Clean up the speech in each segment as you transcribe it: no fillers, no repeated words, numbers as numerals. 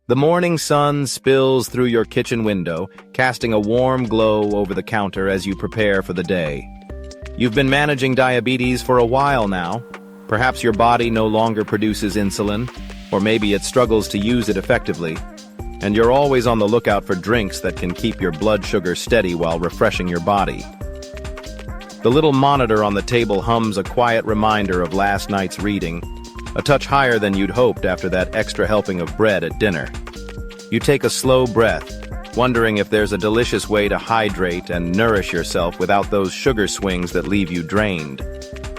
The morning sun spills through your kitchen window, casting a warm glow over the counter as you prepare for the day. You've been managing diabetes for a while now. Perhaps your body no longer produces insulin, or maybe it struggles to use it effectively. And you're always on the lookout for drinks that can keep your blood sugar steady while refreshing your body. The little monitor on the table hums a quiet reminder of last night's reading, a touch higher than you'd hoped after that extra helping of bread at dinner. You take a slow breath, wondering if there's a delicious way to hydrate and nourish yourself without those sugar swings that leave you drained.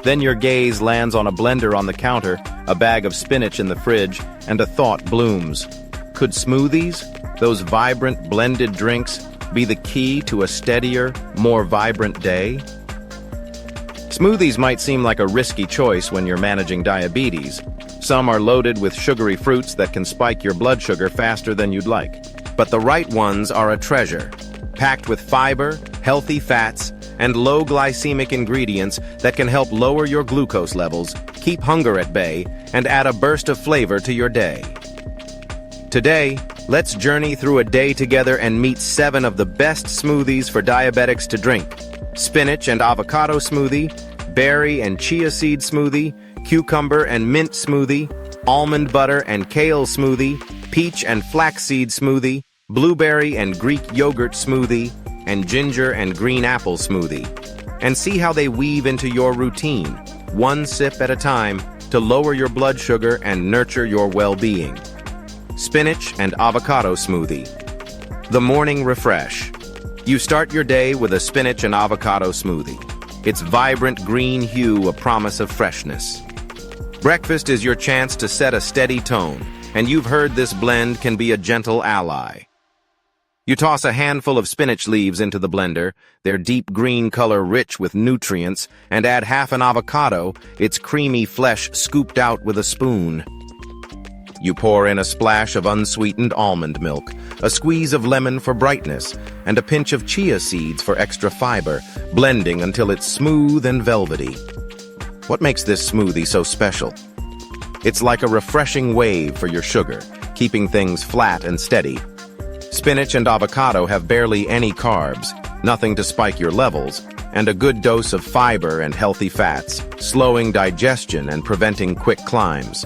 Then your gaze lands on a blender on the counter, a bag of spinach in the fridge, and a thought blooms. Could smoothies, those vibrant blended drinks, be the key to a steadier, more vibrant day? Smoothies might seem like a risky choice when you're managing diabetes. Some are loaded with sugary fruits that can spike your blood sugar faster than you'd like. But the right ones are a treasure, packed with fiber, healthy fats, and low glycemic ingredients that can help lower your glucose levels, keep hunger at bay, and add a burst of flavor to your day. Today, let's journey through a day together and meet 7 of the best smoothies for diabetics to drink. Spinach and avocado smoothie, berry and chia seed smoothie, cucumber and mint smoothie, almond butter and kale smoothie, peach and flaxseed smoothie, blueberry and Greek yogurt smoothie, and ginger and green apple smoothie. And see how they weave into your routine, one sip at a time, to lower your blood sugar and nurture your well-being. Spinach and avocado smoothie. The morning refresh. You start your day with a spinach and avocado smoothie. Its vibrant green hue a promise of freshness. Breakfast is your chance to set a steady tone, and you've heard this blend can be a gentle ally. You toss a handful of spinach leaves into the blender, their deep green color rich with nutrients, and add half an avocado, its creamy flesh scooped out with a spoon. You pour in a splash of unsweetened almond milk, a squeeze of lemon for brightness, and a pinch of chia seeds for extra fiber, blending until it's smooth and velvety. What makes this smoothie so special? It's like a refreshing wave for your sugar, keeping things flat and steady. Spinach and avocado have barely any carbs, nothing to spike your levels, and a good dose of fiber and healthy fats, slowing digestion and preventing quick climbs.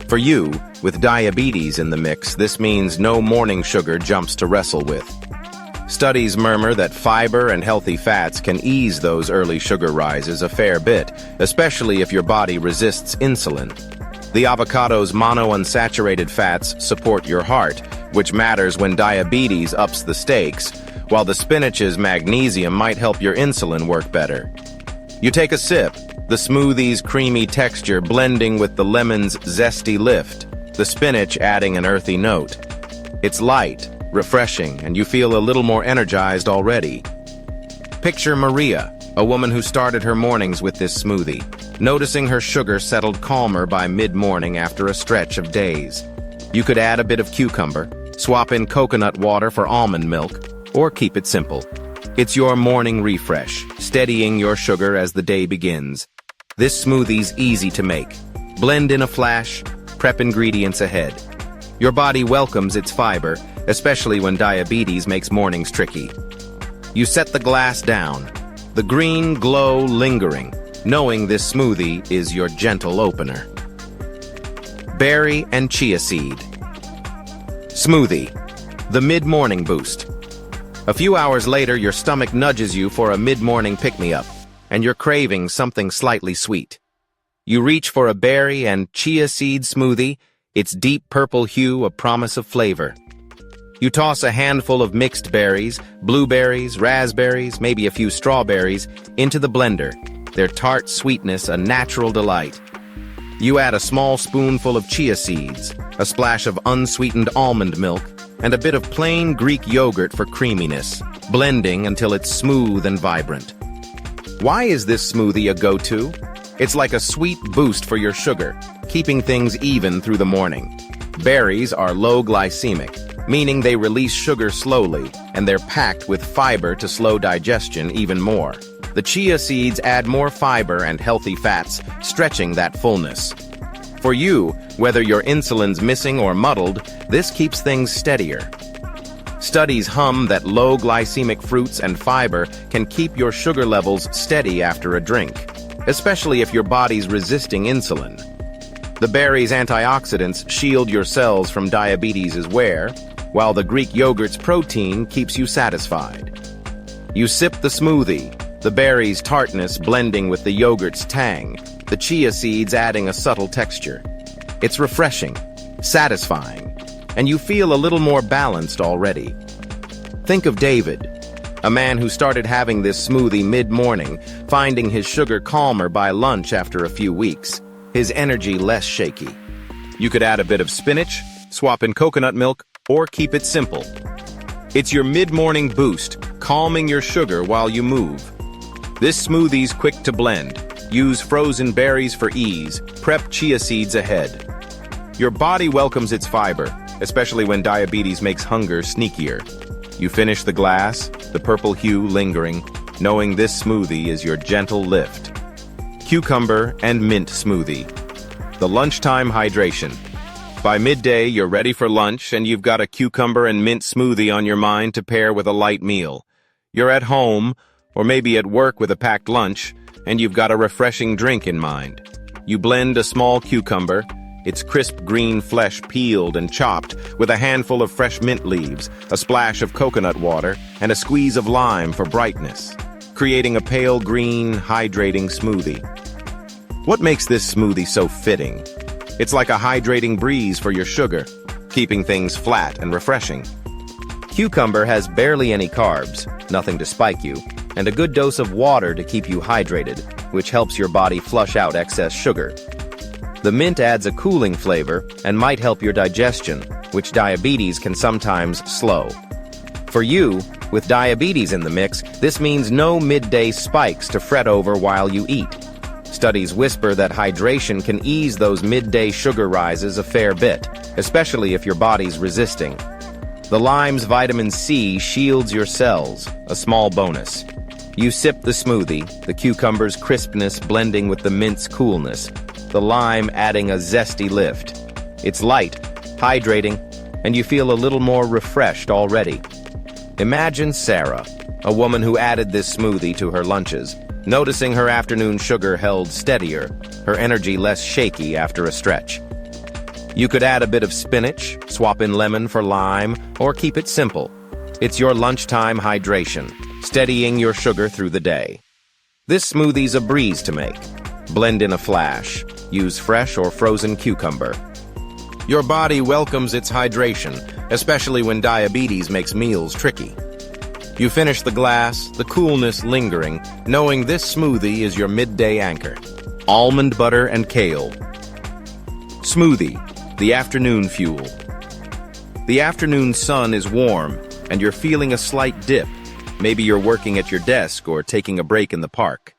For you, with diabetes in the mix, this means no morning sugar jumps to wrestle with. Studies murmur that fiber and healthy fats can ease those early sugar rises a fair bit, especially if your body resists insulin. The avocado's monounsaturated fats support your heart, which matters when diabetes ups the stakes, while the spinach's magnesium might help your insulin work better. You take a sip, the smoothie's creamy texture blending with the lemon's zesty lift, the spinach adding an earthy note. It's light, refreshing, and you feel a little more energized already. Picture Maria, a woman who started her mornings with this smoothie, noticing her sugar settled calmer by mid-morning after a stretch of days. You could add a bit of cucumber, swap in coconut water for almond milk, or keep it simple. It's your morning refresh, steadying your sugar as the day begins. This smoothie's easy to make. Blend in a flash, prep ingredients ahead. Your body welcomes its fiber, especially when diabetes makes mornings tricky. You set the glass down, the green glow lingering, knowing this smoothie is your gentle opener. Berry and chia seed. Smoothie, the mid-morning boost. A few hours later, your stomach nudges you for a mid-morning pick-me-up, and you're craving something slightly sweet. You reach for a berry and chia seed smoothie, its deep purple hue a promise of flavor. You toss a handful of mixed berries, blueberries, raspberries, maybe a few strawberries, into the blender, their tart sweetness a natural delight. You add a small spoonful of chia seeds, a splash of unsweetened almond milk, and a bit of plain Greek yogurt for creaminess, blending until it's smooth and vibrant. Why is this smoothie a go-to? It's like a sweet boost for your sugar, keeping things even through the morning. Berries are low glycemic, meaning they release sugar slowly, and they're packed with fiber to slow digestion even more. The chia seeds add more fiber and healthy fats, stretching that fullness. For you, whether your insulin's missing or muddled, this keeps things steadier. Studies hum that low glycemic fruits and fiber can keep your sugar levels steady after a drink, especially if your body's resisting insulin. The berries' antioxidants shield your cells from diabetes' wear, while the Greek yogurt's protein keeps you satisfied. You sip the smoothie, the berries' tartness blending with the yogurt's tang, the chia seeds adding a subtle texture. It's refreshing, satisfying, and you feel a little more balanced already. Think of David, a man who started having this smoothie mid-morning, finding his sugar calmer by lunch after a few weeks, his energy less shaky. You could add a bit of spinach, swap in coconut milk, or keep it simple. It's your mid-morning boost, calming your sugar while you move. This smoothie's quick to blend. Use frozen berries for ease. Prep chia seeds ahead. Your body welcomes its fiber, especially when diabetes makes hunger sneakier. You finish the glass, the purple hue lingering, knowing this smoothie is your gentle lift. Cucumber and mint smoothie. The lunchtime hydration. By midday, you're ready for lunch and you've got a cucumber and mint smoothie on your mind to pair with a light meal. You're at home, or maybe at work with a packed lunch, and you've got a refreshing drink in mind. You blend a small cucumber, its crisp green flesh peeled and chopped, with a handful of fresh mint leaves, a splash of coconut water, and a squeeze of lime for brightness, creating a pale green, hydrating smoothie. What makes this smoothie so fitting? It's like a hydrating breeze for your sugar, keeping things flat and refreshing. Cucumber has barely any carbs, nothing to spike you, and a good dose of water to keep you hydrated, which helps your body flush out excess sugar. The mint adds a cooling flavor and might help your digestion, which diabetes can sometimes slow. For you, with diabetes in the mix, this means no midday spikes to fret over while you eat. Studies whisper that hydration can ease those midday sugar rises a fair bit, especially if your body's resisting. The lime's vitamin C shields your cells, a small bonus. You sip the smoothie, the cucumber's crispness blending with the mint's coolness, the lime adding a zesty lift. It's light, hydrating, and you feel a little more refreshed already. Imagine Sarah, a woman who added this smoothie to her lunches, noticing her afternoon sugar held steadier, her energy less shaky after a stretch. You could add a bit of spinach, swap in lemon for lime, or keep it simple. It's your lunchtime hydration, steadying your sugar through the day. This smoothie's a breeze to make. Blend in a flash. Use fresh or frozen cucumber. Your body welcomes its hydration, especially when diabetes makes meals tricky. You finish the glass, the coolness lingering, knowing this smoothie is your midday anchor. Almond butter and kale. Smoothie, the afternoon fuel. The afternoon sun is warm, and you're feeling a slight dip. Maybe you're working at your desk or taking a break in the park.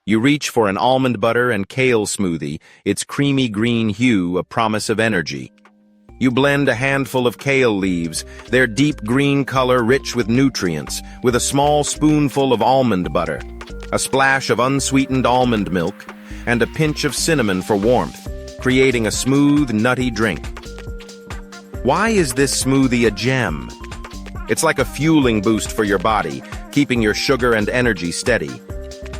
You reach for an almond butter and kale smoothie, its creamy green hue a promise of energy. You blend a handful of kale leaves, their deep green color rich with nutrients, with a small spoonful of almond butter, a splash of unsweetened almond milk, and a pinch of cinnamon for warmth, creating a smooth, nutty drink. Why is this smoothie a gem? It's like a fueling boost for your body, keeping your sugar and energy steady.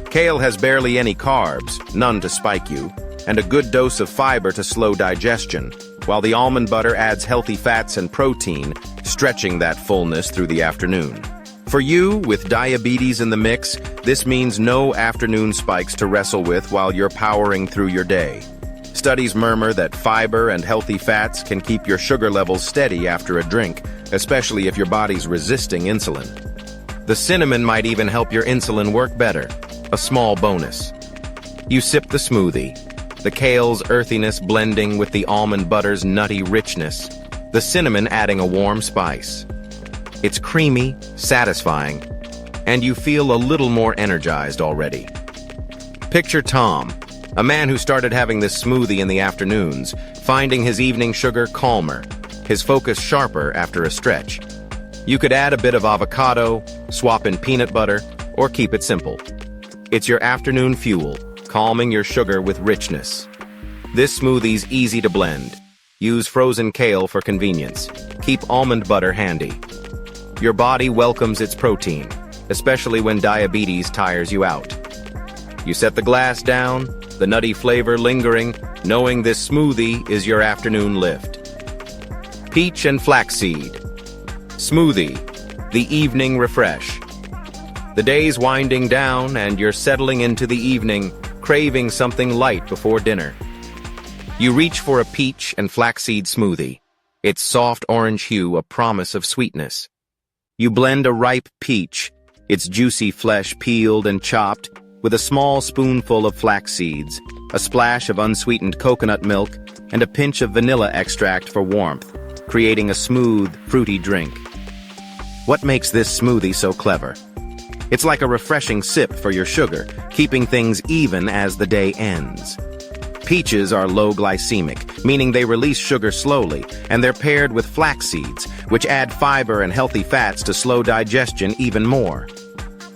Kale has barely any carbs, none to spike you, and a good dose of fiber to slow digestion, while the almond butter adds healthy fats and protein, stretching that fullness through the afternoon. For you, with diabetes in the mix, this means no afternoon spikes to wrestle with while you're powering through your day. Studies murmur that fiber and healthy fats can keep your sugar levels steady after a drink, especially if your body's resisting insulin. The cinnamon might even help your insulin work better, a small bonus. You sip the smoothie, the kale's earthiness blending with the almond butter's nutty richness, the cinnamon adding a warm spice. It's creamy, satisfying, and you feel a little more energized already. Picture Tom, a man who started having this smoothie in the afternoons, finding his evening sugar calmer, his focus sharper after a stretch. You could add a bit of avocado, swap in peanut butter, or keep it simple. It's your afternoon fuel, calming your sugar with richness. This smoothie's easy to blend. Use frozen kale for convenience. Keep almond butter handy. Your body welcomes its protein, especially when diabetes tires you out. You set the glass down, the nutty flavor lingering, knowing this smoothie is your afternoon lift. Peach and flaxseed. Smoothie, the evening refresh. The day's winding down and you're settling into the evening, craving something light before dinner. You reach for a peach and flaxseed smoothie, its soft orange hue a promise of sweetness. You blend a ripe peach, its juicy flesh peeled and chopped, with a small spoonful of flax seeds, a splash of unsweetened coconut milk, and a pinch of vanilla extract for warmth, creating a smooth, fruity drink. What makes this smoothie so clever? It's like a refreshing sip for your sugar, keeping things even as the day ends. Peaches are low glycemic, meaning they release sugar slowly, and they're paired with flax seeds, which add fiber and healthy fats to slow digestion even more.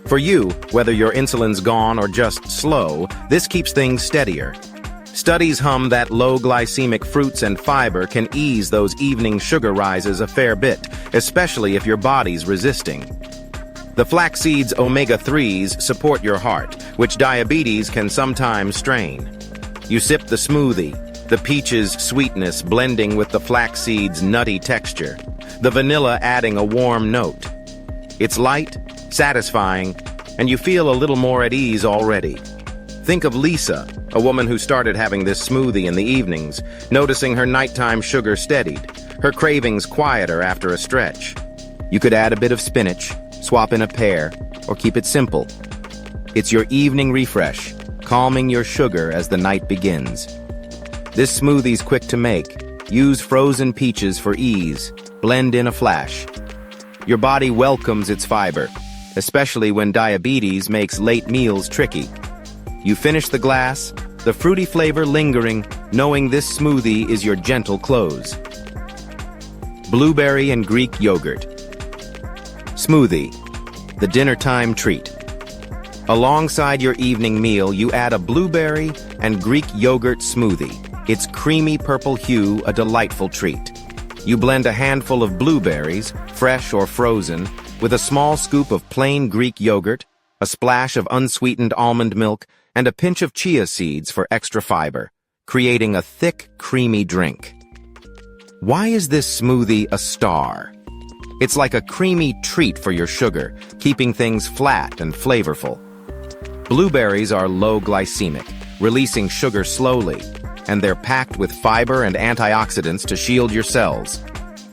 For you, whether your insulin's gone or just slow, this keeps things steadier. Studies hum that low glycemic fruits and fiber can ease those evening sugar rises a fair bit, especially if your body's resisting. The flax seeds' omega-3s support your heart, which diabetes can sometimes strain. You sip the smoothie, the peach's sweetness blending with the flax seeds' nutty texture, the vanilla adding a warm note. It's light, satisfying, and you feel a little more at ease already. Think of Lisa, a woman who started having this smoothie in the evenings, noticing her nighttime sugar steadied, her cravings quieter after a stretch. You could add a bit of spinach, swap in a pear, or keep it simple. It's your evening refresh, calming your sugar as the night begins. This smoothie's quick to make. Use frozen peaches for ease. Blend in a flash. Your body welcomes its fiber, especially when diabetes makes late meals tricky. You finish the glass, the fruity flavor lingering, knowing this smoothie is your gentle close. Blueberry and Greek yogurt. Smoothie, the dinner time treat. Alongside your evening meal, you add a blueberry and Greek yogurt smoothie. Its creamy purple hue a delightful treat. You blend a handful of blueberries, fresh or frozen, with a small scoop of plain Greek yogurt, a splash of unsweetened almond milk, and a pinch of chia seeds for extra fiber, creating a thick, creamy drink. Why is this smoothie a star? It's like a creamy treat for your sugar, keeping things flat and flavorful. Blueberries are low glycemic, releasing sugar slowly, and they're packed with fiber and antioxidants to shield your cells.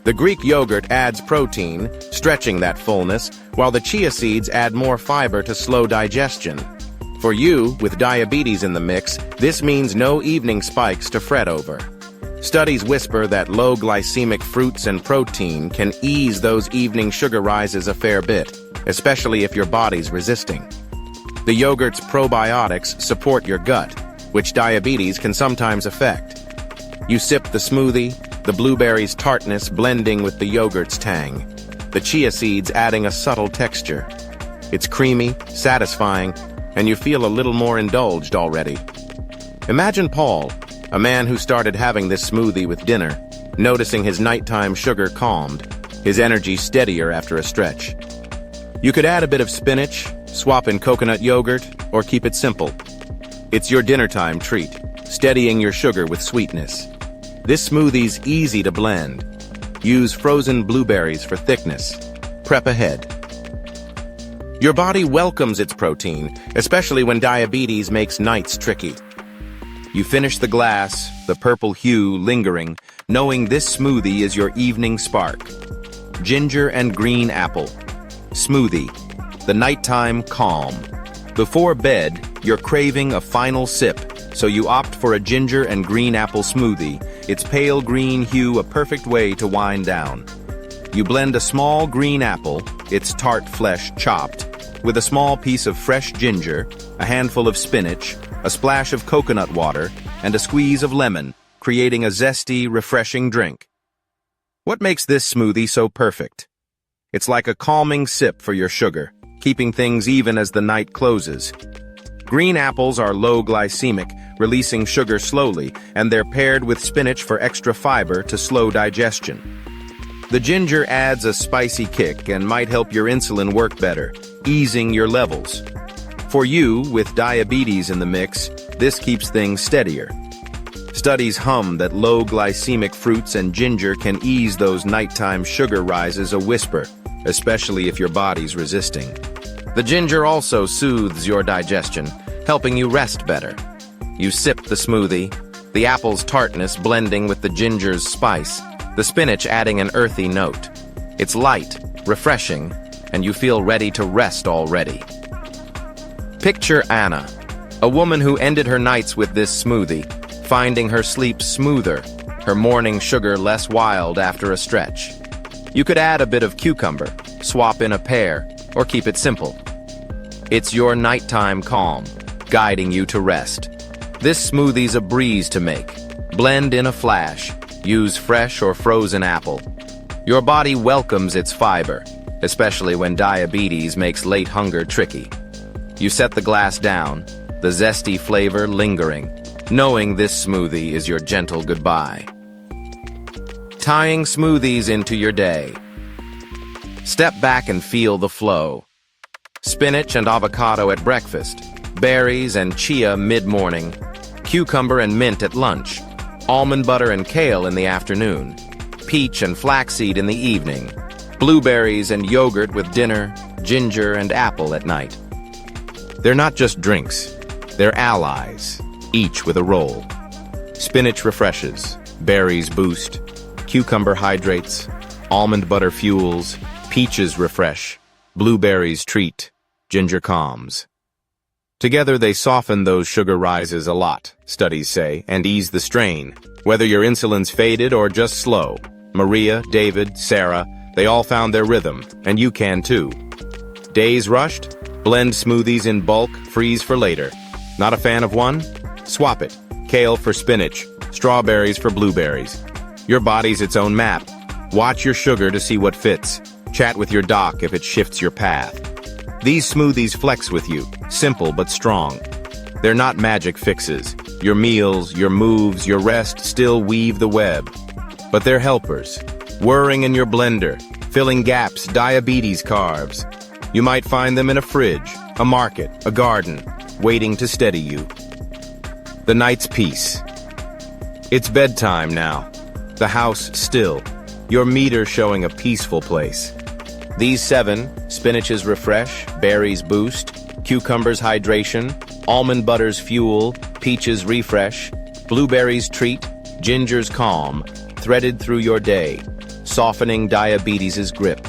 The Greek yogurt adds protein, stretching that fullness, while the chia seeds add more fiber to slow digestion. For you, with diabetes in the mix, this means no evening spikes to fret over. Studies whisper that low glycemic fruits and protein can ease those evening sugar rises a fair bit, especially if your body's resisting. The yogurt's probiotics support your gut, which diabetes can sometimes affect. You sip the smoothie, the blueberries' tartness blending with the yogurt's tang, the chia seeds adding a subtle texture. It's creamy, satisfying, and you feel a little more indulged already. Imagine Paul, a man who started having this smoothie with dinner, noticing his nighttime sugar calmed, his energy steadier after a stretch. You could add a bit of spinach, swap in coconut yogurt, or keep it simple. It's your dinnertime treat, steadying your sugar with sweetness. This smoothie's easy to blend. Use frozen blueberries for thickness. Prep ahead. Your body welcomes its protein, especially when diabetes makes nights tricky. You finish the glass, the purple hue lingering, knowing this smoothie is your evening spark. Ginger and green apple. Smoothie, the nighttime calm. Before bed, you're craving a final sip, so you opt for a ginger and green apple smoothie, its pale green hue a perfect way to wind down. You blend a small green apple, its tart flesh chopped, with a small piece of fresh ginger, a handful of spinach, a splash of coconut water, and a squeeze of lemon, creating a zesty, refreshing drink. What makes this smoothie so perfect? It's like a calming sip for your sugar, keeping things even as the night closes. Green apples are low glycemic, releasing sugar slowly, and they're paired with spinach for extra fiber to slow digestion. The ginger adds a spicy kick and might help your insulin work better, easing your levels. For you, with diabetes in the mix, this keeps things steadier. Studies hum that low glycemic fruits and ginger can ease those nighttime sugar rises a whisper, especially if your body's resisting. The ginger also soothes your digestion, helping you rest better. You sip the smoothie, the apple's tartness blending with the ginger's spice, the spinach adding an earthy note. It's light, refreshing, and you feel ready to rest already. Picture Anna, a woman who ended her nights with this smoothie, finding her sleep smoother, her morning sugar less wild after a stretch. You could add a bit of cucumber, swap in a pear, or keep it simple. It's your nighttime calm, guiding you to rest. This smoothie's a breeze to make. Blend in a flash. Use fresh or frozen apple. Your body welcomes its fiber, especially when diabetes makes late hunger tricky. You set the glass down, the zesty flavor lingering, knowing this smoothie is your gentle goodbye. Tying smoothies into your day. Step back and feel the flow. Spinach and avocado at breakfast, berries and chia mid-morning, cucumber and mint at lunch, almond butter and kale in the afternoon, peach and flaxseed in the evening, blueberries and yogurt with dinner, ginger and apple at night. They're not just drinks, they're allies, each with a role. Spinach refreshes, berries boost, cucumber hydrates, almond butter fuels, peaches refresh, blueberries treat, ginger calms. Together they soften those sugar rises a lot, studies say, and ease the strain. Whether your insulin's faded or just slow, Maria, David, Sarah, they all found their rhythm, and you can too. Days rushed? Blend smoothies in bulk, freeze for later. Not a fan of one? Swap it. Kale for spinach, strawberries for blueberries. Your body's its own map. Watch your sugar to see what fits. Chat with your doc if it shifts your path. These smoothies flex with you, simple but strong. They're not magic fixes. Your meals, your moves, your rest still weave the web. But they're helpers, whirring in your blender, filling gaps, diabetes carbs. You might find them in a fridge, a market, a garden, waiting to steady you. The night's peace. It's bedtime now. The house still, your meter showing a peaceful place. These 7, spinaches refresh, berries boost, cucumbers hydration, almond butters fuel, peaches refresh, blueberries treat, gingers calm, threaded through your day, softening diabetes' grip.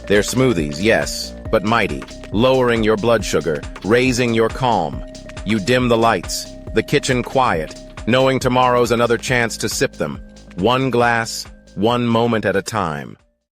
They're smoothies, yes, but mighty, lowering your blood sugar, raising your calm. You dim the lights, the kitchen quiet, knowing tomorrow's another chance to sip them. One glass, one moment at a time.